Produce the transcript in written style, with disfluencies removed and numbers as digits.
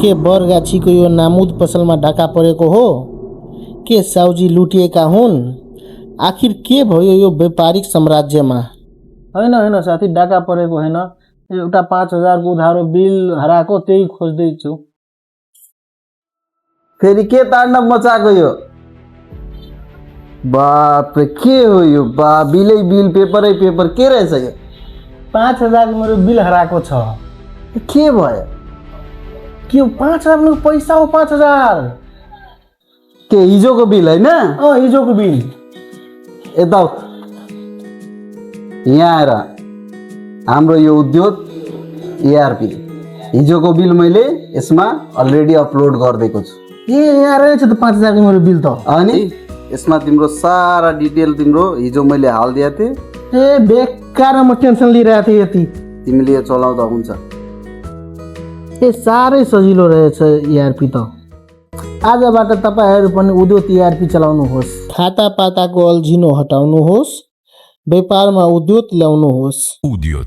के बरगाछीको यो नामुद पसलमा ढाका परेको हो? के साउजी लुटिएका हुन्? आखिर के भयो यो व्यापारिक साम्राज्यमा? होइन साथी, डाका परेको होइन। एउटा 5,000 को उधारो बिल हराएको, त्यही खोज्दैछु। फेरि के ताण्डव मचाएको यो? बाप रे, के हो यो? बा बिलै बिल, पेपरै पेपर, के रहेछ यो? 5,000 को मेरो बिल हराएको छ। के भयो? के 5,000 को पैसा हो? 5,000 के हिजोको बिल होइन? हिजोको बिल। यता यहाँ आएर हाम्रो यो उद्योग एआरपी हिजोको बिल मैले यसमा अलरेडी अपलोड गरिदिएको छु। यहाँ रहेछ त 5,000 को मेरो बिल त। अनि यसमा तिम्रो सारा डिटेल तिम्रो हिजो मैले हालिदिएको थिएँ। बेकार म टेन्सन लिइरहेको थिएँ यति। तिमीले यो चलाउँदा हुन्छ। साह्रै सजिलो रहेछ एआरपी त। आजबाट तपाईहरू पनि उद्योग एआरपी चलाउनुहोस्। खाता पाताको अल्झिनो हटाउनुहोस्, व्यापारमा उद्योग ल्याउनुहोस्। उद्योग